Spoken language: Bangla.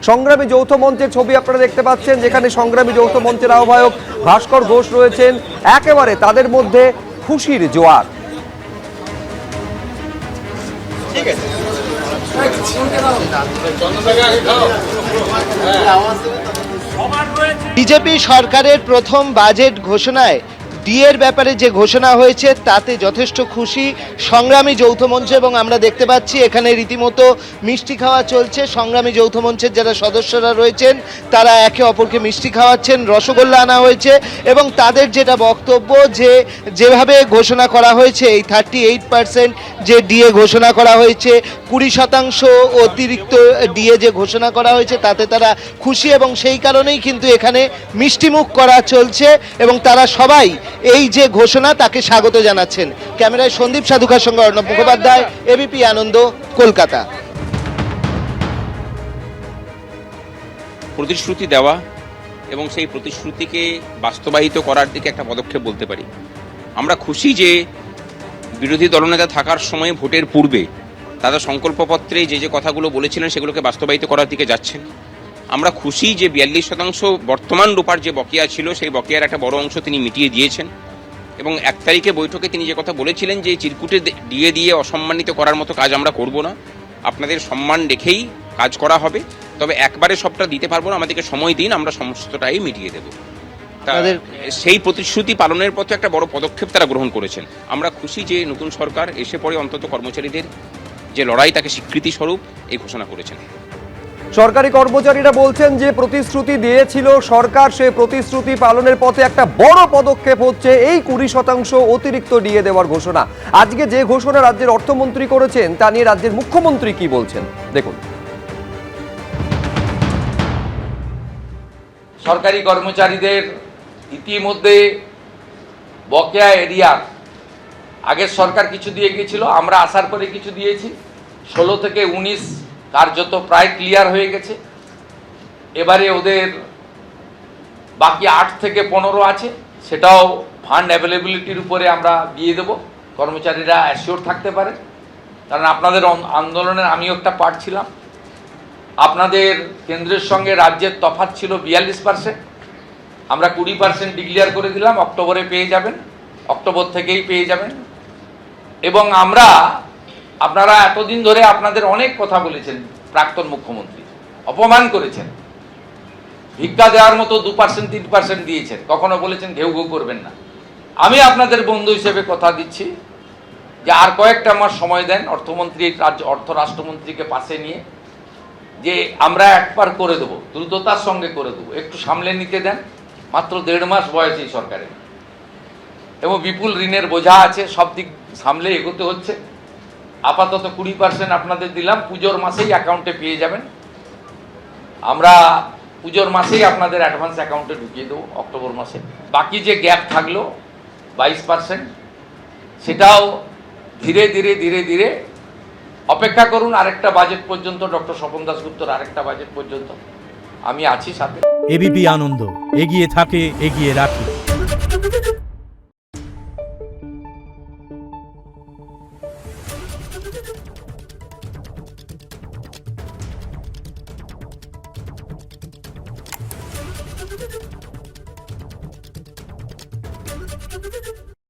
সংগ্রামী যৌথ মঞ্চের ছবি আপনারা দেখতে পাচ্ছেন, যেখানে সংগ্রামী যৌথ মঞ্চের আহ্বায়ক ভাস্কর ঘোষ রয়েছেন। একেবারে তাদের মধ্যে খুশির জোয়ার। বিজেপি সরকারের প্রথম বাজেট ঘোষণায় ডিএর ব্যাপারে যে ঘোষণা হয়েছে তাতে যথেষ্ট খুশি সংগ্রামী যৌথ মঞ্চ, এবং আমরা দেখতে পাচ্ছি এখানে রীতিমতো মিষ্টি খাওয়া চলছে। সংগ্রামী যৌথ মঞ্চের যারা সদস্যরা রয়েছেন তারা একে অপরকে মিষ্টি খাওয়াচ্ছেন, রসগোল্লা আনা হয়েছে, এবং তাদের যেটা বক্তব্য যে যেভাবে ঘোষণা করা হয়েছে এই 38% যে ডিএ ঘোষণা করা হয়েছে, 20% অতিরিক্ত ডিএ যে ঘোষণা করা হয়েছে তাতে তারা খুশি, এবং সেই কারণেই কিন্তু এখানে মিষ্টিমুখ করা চলছে এবং তারা সবাই এই যে ঘোষণা তাকে স্বাগত জানাচ্ছেন। ক্যামেরায় সন্দীপ সাধুকার সঙ্গে অর্ণব মুখোপাধ্যায়, এবিপি আনন্দ, কলকাতা। প্রতিশ্রুতি দেওয়া এবং সেই প্রতিশ্রুতিকে বাস্তবায়িত করার দিকে একটা পদক্ষেপ বলতে পারি। আমরা খুশি যে বিরোধী দলনেতা থাকার সময় ভোটের পূর্বে তারা সংকল্পপত্রে যে যে কথাগুলো বলেছিলেন সেগুলোকে বাস্তবায়িত করার দিকে যাচ্ছেন। আমরা খুশি যে 42% বর্তমান রূপার যে বকেয়া ছিল সেই বকেয়ার একটা বড় অংশ তিনি মিটিয়ে দিয়েছেন, এবং 1 তারিখে বৈঠকে তিনি যে কথা বলেছিলেন যে চিরকুটে দিয়ে অসম্মানিত করার মতো কাজ আমরা করব না, আপনাদের সম্মান রেখেই কাজ করা হবে, তবে একবারে সবটা দিতে পারবো না, আমাদেরকে সময় দিন, আমরা সমস্তটাই মিটিয়ে দেব। তাদের সেই প্রতিশ্রুতি পালনের পথে একটা বড় পদক্ষেপ তারা গ্রহণ করেছেন। আমরা খুশি যে নতুন সরকার এসে পরে অন্তত কর্মচারীদের যে লড়াই তাকে স্বীকৃতি স্বরূপ এই ঘোষণা করেছেন। সরকারি কর্মচারীরা বলছেন যে প্রতিশ্রুতি দিয়েছিল সরকার, সেই প্রতিশ্রুতি পালনের পথে একটা বড় পদক্ষেপ হচ্ছে এই 20% অতিরিক্ত ডিএ দেওয়ার ঘোষণা। আজকে যে ঘোষণা রাজ্যের অর্থমন্ত্রী করেছেন তা নিয়ে রাজ্যের মুখ্যমন্ত্রী কি বলছেন দেখুন। সরকারি কর্মচারীদের ইতিমধ্যে বকেয়া এরিয়া আগের সরকার কিছু দিয়ে গিয়েছিল, আমরা আসার পরে কিছু দিয়েছি। 16 থেকে 19 কার্যত প্রায় ক্লিয়ার হয়ে গেছে। এবারে ওদের বাকি 8 থেকে 15 আছে, সেটাও ফান্ড অ্যাভেলেবিলিটির উপরে আমরা দিয়ে দেব, কর্মচারীরা অ্যাসিওর থাকতে পারে। কারণ আপনাদের আন্দোলনের আমিও একটা পার্ট ছিলাম। আপনাদের কেন্দ্রের সঙ্গে রাজ্যের তফাৎ ছিল 42%, আমরা 20% ডিক্লেয়ার করে দিলাম, অক্টোবরে পেয়ে যাবেন, অক্টোবর থেকেই পেয়ে যাবেন। এবং আপনারা এতদিন ধরে আপনাদের অনেক কথা বলেছেন, প্রাক্তন মুখ্যমন্ত্রী অপমান করেছেন, ভিক্ষা দেওয়ার মতো 2% 3% দিয়েছেন, কখনো বলেছেন ঘেউ ঘেউ করবেন না। আমি আপনাদের বন্ধু হিসেবে কথা দিচ্ছি যে আর কয়েকটা মাস সময় দেন, অর্থমন্ত্রী অর্থ রাষ্ট্রমন্ত্রীকে পাশে নিয়ে, যে আমরা একবার করে দেবো, দ্রুততার সঙ্গে করে দেবো, একটু সামলে নিতে দেন। মাত্র 1.5 মাস বয়স এই সরকারের, এবং বিপুল ঋণের বোঝা আছে, সব দিক সামলে এগোতে হচ্ছে। আপাতত 20% আপনাদের দিলাম, পুজোর মাসেই অ্যাকাউন্টে পেয়ে যাবেন। আমরা পুজোর মাসেই আপনাদের অ্যাডভান্স অ্যাকাউন্টে ঢুকিয়ে দেবো, অক্টোবর মাসে। বাকি যে গ্যাপ থাকলো 22%, সেটাও ধীরে ধীরে ধীরে ধীরে অপেক্ষা করুন আরেকটা বাজেট পর্যন্ত, ডক্টর স্বপন দাশগুপ্তর আরেকটা বাজেট পর্যন্ত আমি আছি সাথে। এবিপি আনন্দ, এগিয়ে থাকে, এগিয়ে রাখে। Thank you.